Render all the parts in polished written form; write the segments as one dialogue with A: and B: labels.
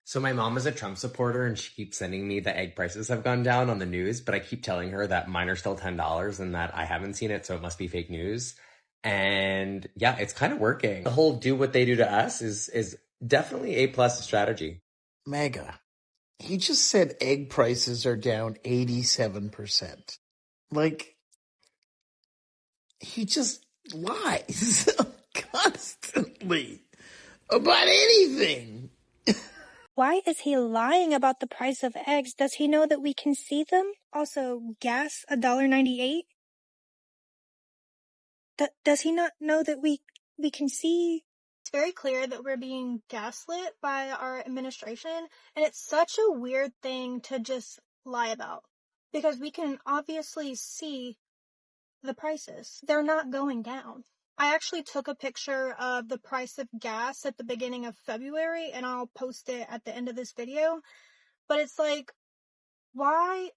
A: So my mom is a Trump supporter and she keeps sending me the egg prices have gone down on the news, but I keep telling her that mine are still $10 and that I haven't seen it, so it must be fake news. And yeah, it's kind of working. The whole do what they do to us is definitely a plus strategy.
B: MAGA. He just said egg prices are down 87%. Like, he just lies constantly about anything.
C: Why is he lying about the price of eggs? Does he know that we can see them? Also, gas, $1.98? Does he not know that we can see? It's very clear that we're being gaslit by our administration, and it's such a weird thing to just lie about. Because we can obviously see the prices. They're not going down. I actually took a picture of the price of gas at the beginning of February, and I'll post it at the end of this video. But it's like, why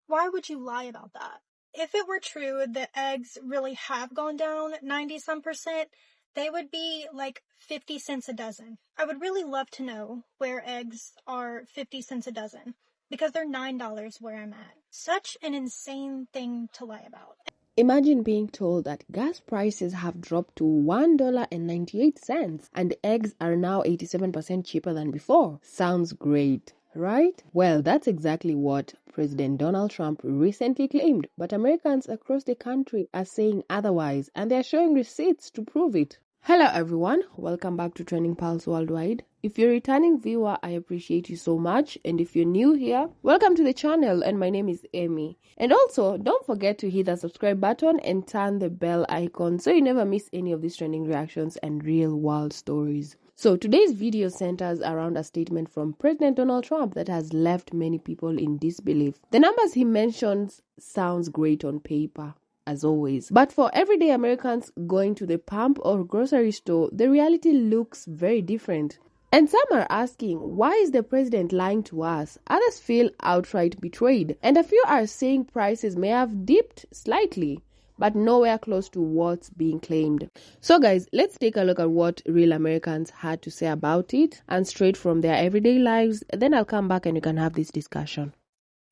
C: would you lie about that? If it were true that eggs really have gone down 90-some%, they would be like 50 cents a dozen. I would really love to know where eggs are 50 cents a dozen, because they're $9 where I'm at. Such an insane thing to lie about.
D: Imagine being told that gas prices have dropped to $1.98 and eggs are now 87% cheaper than before. Sounds great, right? Well, that's exactly what President Donald Trump recently claimed, but Americans across the country are saying otherwise, and they're showing receipts to prove it. Hello everyone, welcome back to Trending Pulse Worldwide. If you're a returning viewer, I appreciate you so much, and if you're new here, welcome to the channel, and my name is Amy. And also, don't forget to hit the subscribe button and turn the bell icon so you never miss any of these trending reactions and real world stories. So today's video centers around a statement from President Donald Trump that has left many people in disbelief. The numbers he mentions sounds great on paper, as always. But for everyday Americans going to the pump or grocery store, the reality looks very different. And some are asking, why is the president lying to us? Others feel outright betrayed. And a few are saying prices may have dipped slightly, but nowhere close to what's being claimed. So guys, let's take a look at what real Americans had to say about it, and straight from their everyday lives. Then I'll come back and we can have this discussion.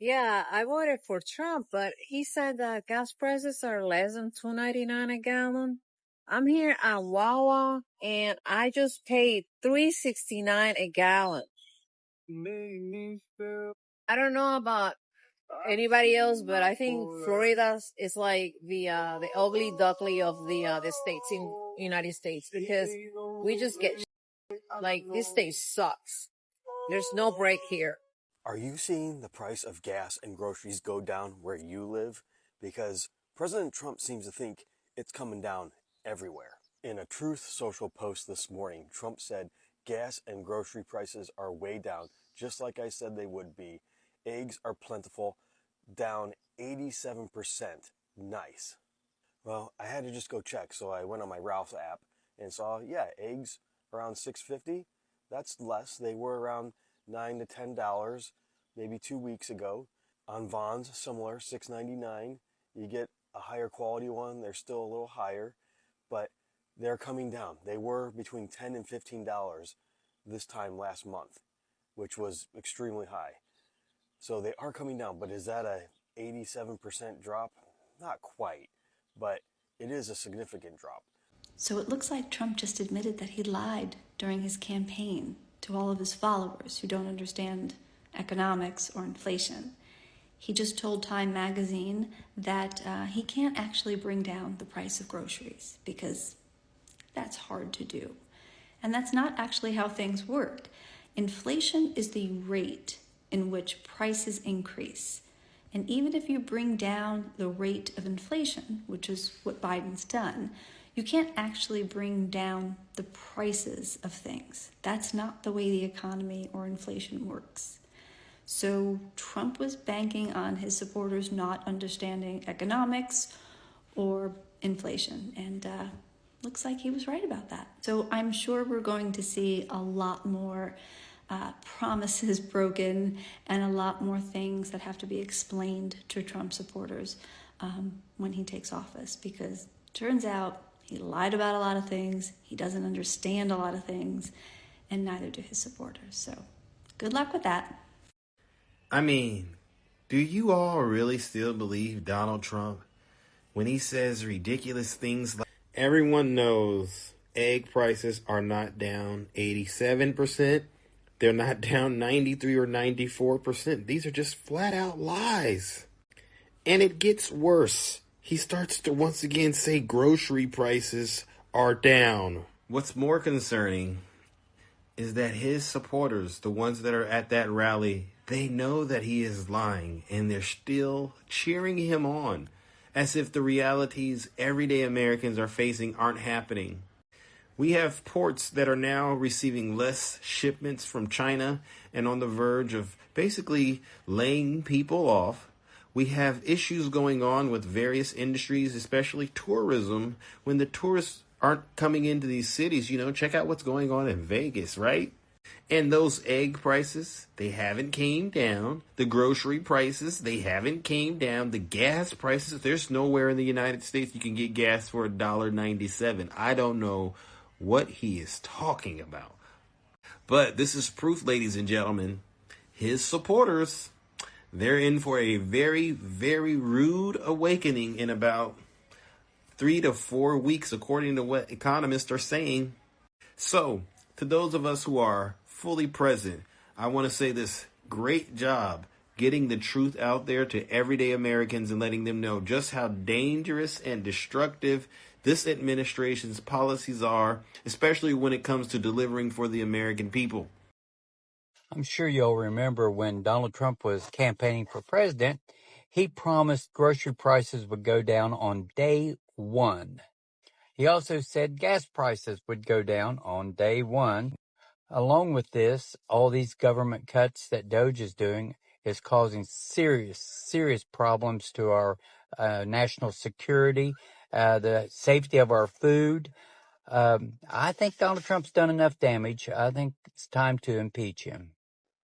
E: Yeah, I voted for Trump, but he said that gas prices are less than $2.99 a gallon. I'm here at Wawa, and I just paid $3.69 a gallon. I don't know about anybody else, but I think Florida is like the ugly duckling of the states in United States, because we just get like, this state sucks. There's no break here.
F: Are you seeing the price of gas and groceries go down where you live? Because President Trump seems to think it's coming down everywhere. In a Truth Social post this morning, Trump said gas and grocery prices are way down, just like I said they would be. Eggs are plentiful, down 87%. Nice. Well, I had to just go check, so I went on my Ralph's app and saw, yeah, eggs around $6.50. That's less. They were around $9 to $10 maybe 2 weeks ago. On Vons, similar, $6.99. You get a higher quality one, they're still a little higher, but they're coming down. They were between $10 and $15 this time last month, which was extremely high. So they are coming down, but is that a 87% drop? Not quite, but it is a significant drop.
G: So it looks like Trump just admitted that he lied during his campaign to all of his followers who don't understand economics or inflation. He just told Time magazine that he can't actually bring down the price of groceries because that's hard to do. And that's not actually how things work. Inflation is the rate in which prices increase. And even if you bring down the rate of inflation, which is what Biden's done, you can't actually bring down the prices of things. That's not the way the economy or inflation works. So Trump was banking on his supporters not understanding economics or inflation, and looks like he was right about that. So I'm sure we're going to see a lot more promises broken and a lot more things that have to be explained to Trump supporters when he takes office, because turns out he lied about a lot of things, he doesn't understand a lot of things, and neither do his supporters. So Good luck with that.
H: I mean, do you all really still believe Donald Trump when he says ridiculous things like everyone knows egg prices are not down 87%, they're not down 93 or 94%. These are just flat out lies. And it gets worse. He starts to once again say grocery prices are down. What's more concerning is that his supporters, the ones that are at that rally, they know that he is lying, and they're still cheering him on as if the realities everyday Americans are facing aren't happening. We have ports that are now receiving less shipments from China and on the verge of basically laying people off. We have issues going on with various industries, especially tourism, when the tourists aren't coming into these cities. Check out what's going on in Vegas, right? And those egg prices, they haven't came down. The grocery prices, they haven't came down. The gas prices, there's nowhere in the United States you can get gas for $1.97. I don't know what he is talking about. But this is proof, ladies and gentlemen. His supporters, they're in for a very, very rude awakening in about 3 to 4 weeks, according to what economists are saying. So, to those of us who are fully present, I want to say this: great job getting the truth out there to everyday Americans and letting them know just how dangerous and destructive this administration's policies are, especially when it comes to delivering for the American people.
I: I'm sure you'll remember when Donald Trump was campaigning for president, he promised grocery prices would go down on day one. He also said gas prices would go down on day one. Along with this, all these government cuts that DOGE is doing is causing serious problems to our national security, the safety of our food. I think Donald Trump's done enough damage. I think it's time to impeach him.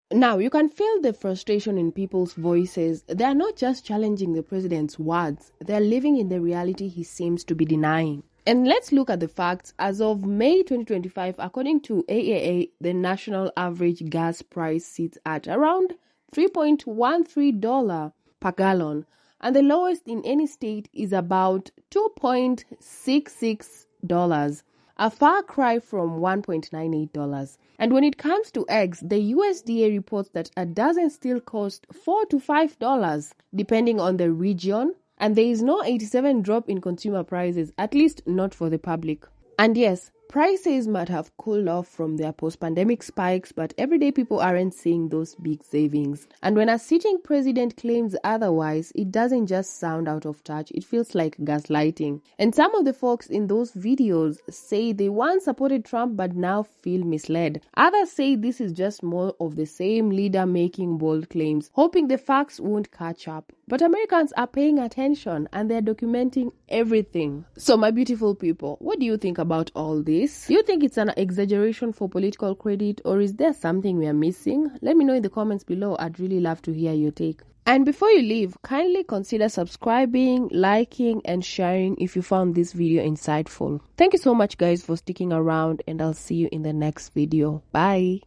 D: Now, you can feel the frustration in people's voices. They are not just challenging the president's words, they are living in the reality he seems to be denying. And let's look at the facts. As of May 2025, according to AAA, the national average gas price sits at around $3.13 per gallon, and the lowest in any state is about $2.66, a far cry from $1.98. And when it comes to eggs, the USDA reports that a dozen still cost $4 to $5, depending on the region, and there is no 87 drop in consumer prices, at least not for the public. And yes, prices might have cooled off from their post-pandemic spikes, but everyday people aren't seeing those big savings. And when a sitting president claims otherwise, it doesn't just sound out of touch, it feels like gaslighting. And some of the folks in those videos say they once supported Trump but now feel misled. Others say this is just more of the same leader making bold claims, hoping the facts won't catch up. But Americans are paying attention and they're documenting everything. So my beautiful people, what do you think about all this? Do you think it's an exaggeration for political credit, or is there something we are missing? Let me know in the comments below. I'd really love to hear your take. And before you leave, kindly consider subscribing, liking, and sharing if you found this video insightful. Thank you so much guys for sticking around, and I'll see you in the next video. Bye.